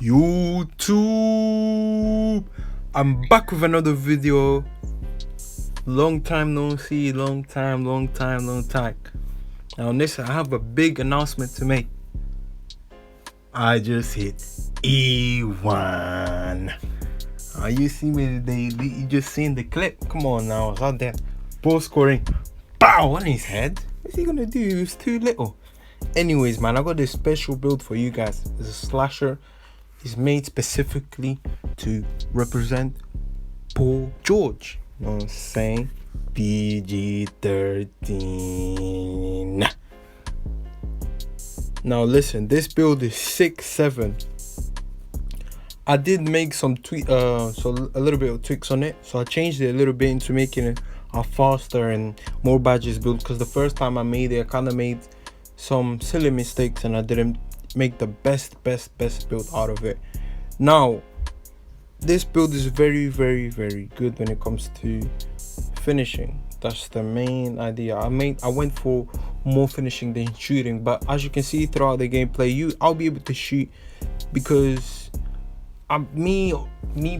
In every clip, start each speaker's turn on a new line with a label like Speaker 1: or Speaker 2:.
Speaker 1: YouTube, I'm back with another video. Long time no see, long time. Now listen, I have a big announcement to make. I just hit E1. You see me today, you just seen the clip. Come on now, it's out there. Ball scoring, pow, on his head. What's he gonna do? He was too little. Anyways, man, I got this special build for you guys. It's a slasher. It's made specifically to represent Paul George. You know what I'm saying? PG-13. Now listen, this build is 6'7". I did make some a little bit of tweaks on it. So I changed it a little bit into making it a faster and more badges build, because the first time I made it, I kind of made some silly mistakes and I didn't make the best build out of it. Now this build is very good when it comes to finishing. That's the main idea. I went for more finishing than shooting, but as you can see throughout the gameplay, I'll be able to shoot, because me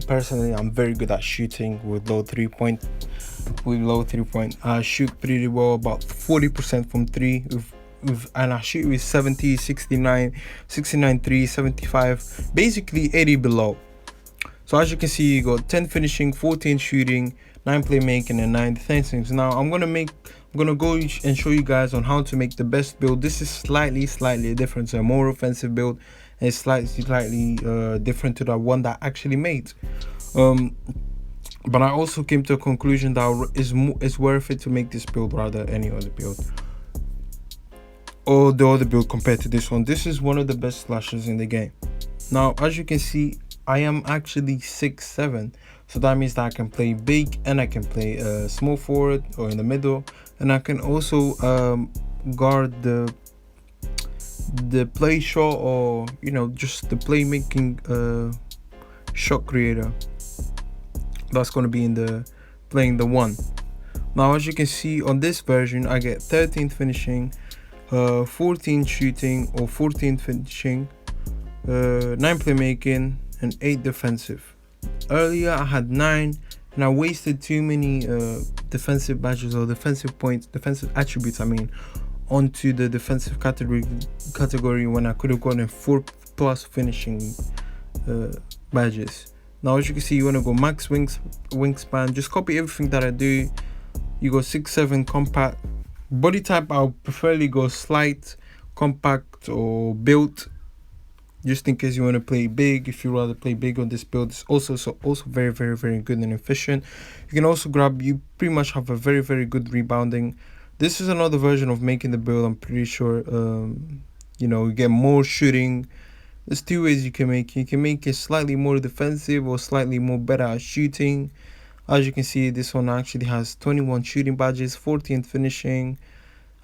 Speaker 1: personally, I'm very good at shooting with low 3-point. I shoot pretty well, about 40% from 3 and I shoot with 70, 69, 69 3, 75, basically 80 below. So as you can see, you got 10 finishing, 14 shooting, 9 playmaking, and 9 defending. Now I'm gonna go and show you guys on how to make the best build. This is slightly different, so a more offensive build, and it's slightly different to the one that I actually made. But I also came to a conclusion that it's worth it to make this build rather than any other build. Or the other build compared to this one. This is one of the best slashers in the game. Now, as you can see, I am actually 6'7", so that means that I can play big and I can play small forward or in the middle, and I can also guard the play shot, or just the playmaking shot creator. That's going to be in the playing the one. Now, as you can see on this version, I get 13 finishing, 14 shooting or 14 finishing, 9 playmaking, and 8 defensive. Earlier I had 9 and I wasted too many defensive badges or defensive points, defensive attributes onto the defensive category when I could have gotten 4+ finishing badges. Now as you can see, you want to go max wingspan, just copy everything that I do. You go 6'7", compact. Body type, I'll preferably go slight, compact, or built, just in case you want to play big. If you rather play big on this build, it's also very good and efficient. You can also you pretty much have a very good rebounding. This is another version of making the build. I'm pretty sure you get more shooting. There's 2 ways you can make it. You can make it slightly more defensive or slightly more better at shooting. As you can see, this one actually has 21 shooting badges, 14 finishing.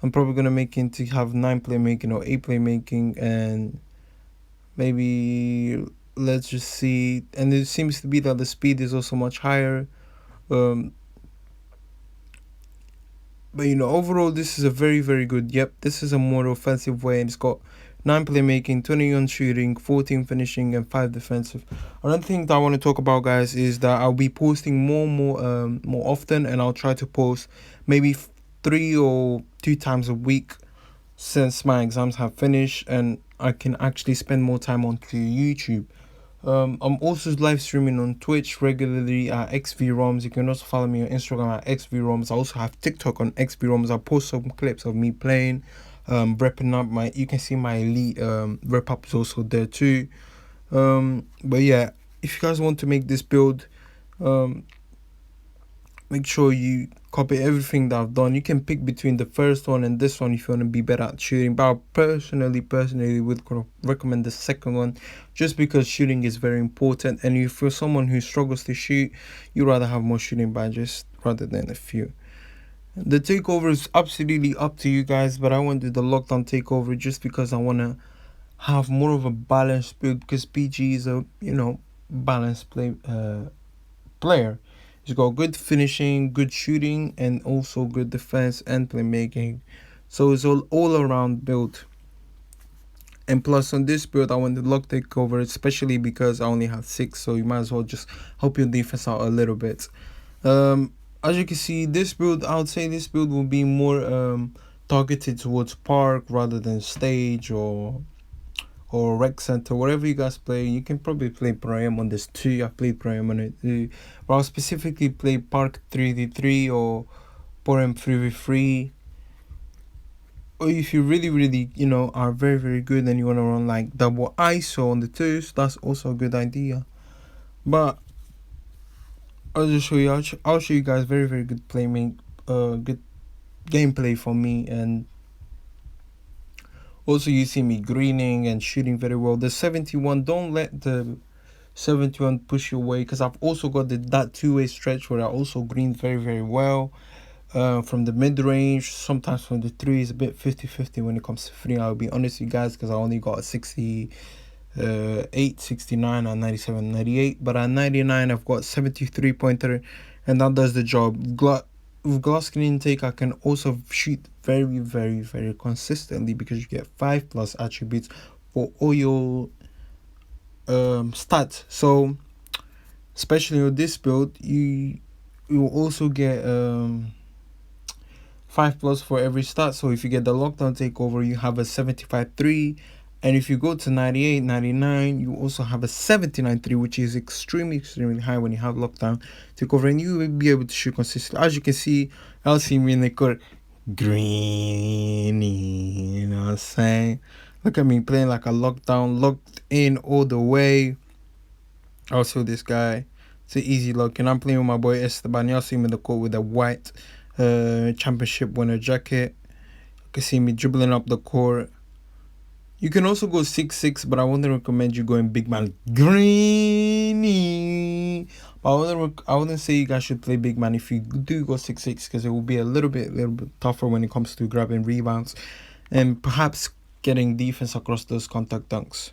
Speaker 1: I'm probably gonna make it to have 9 playmaking or 8 playmaking, and maybe let's just see. And it seems to be that the speed is also much higher. But overall, this is a very good. Yep, this is a more offensive way, and it's got 9 playmaking, 21 shooting, 14 finishing, and 5 defensive. Another thing that I want to talk about, guys, is that I'll be posting more often, and I'll try to post maybe 3 or 2 times a week since my exams have finished and I can actually spend more time onto YouTube. I'm also live streaming on Twitch regularly at XVRoms. You can also follow me on Instagram at XVRoms. I also have TikTok on XVRoms. I post some clips of me playing, repping up you can see my elite rep up is also there too. But yeah, if you guys want to make this build, make sure you copy everything that I've done. You can pick between the first one and this one if you want to be better at shooting, but I personally would recommend the second one, just because shooting is very important, and if you're someone who struggles to shoot, you'd rather have more shooting badges rather than a few. The takeover is absolutely up to you guys, but I want to do the lockdown takeover just because I want to have more of a balanced build, because PG is a balanced player. He's got good finishing, good shooting, and also good defense and playmaking. So it's all around build. And plus on this build, I want the lock takeover, especially because I only have 6, so you might as well just help your defense out a little bit. As you can see, this build, I would say this build will be more targeted towards park rather than stage or rec center, whatever you guys play. You can probably play Pro-Am on this too. I played Pro-Am on it too, but I'll specifically play park 3v3 or Pro-Am 3v3. Or if you really are very good and you want to run like double ISO on the twos, that's also a good idea. But I'll just show you. I'll show you guys very good playing, good gameplay for me. And also you see me greening and shooting very well. The 71, don't let the 71 push you away, because I've also got that two-way stretch where I also green very well. From the mid-range, sometimes from the 3 is a bit 50-50 when it comes to 3. I'll be honest with you guys, because I only got a 68, 69 and 97, 98. But at 99 I've got 73 pointer, and that does the job. With glass screen intake, I can also shoot very consistently, because you get 5+ attributes for all your stats. So especially with this build, you will also get 5+ for every stat. So if you get the lockdown takeover, you have a 75-3, and if you go to 98, 99, you also have a 79-3, which is extremely high when you have lockdown takeover, and you will be able to shoot consistently. As you can see, I'll see me in the court green, you know what I'm saying? Look at me playing like a lockdown, locked in all the way. Also this guy, it's an easy look, and I'm playing with my boy Esteban. Y'all see him in the court with a white championship winner jacket. You can see me dribbling up the court. You can also go 6-6, but I wouldn't recommend you going big man greeny. But I wouldn't say you guys should play big man if you do go 6-6, because it will be a little bit tougher when it comes to grabbing rebounds and perhaps getting defense across those contact dunks.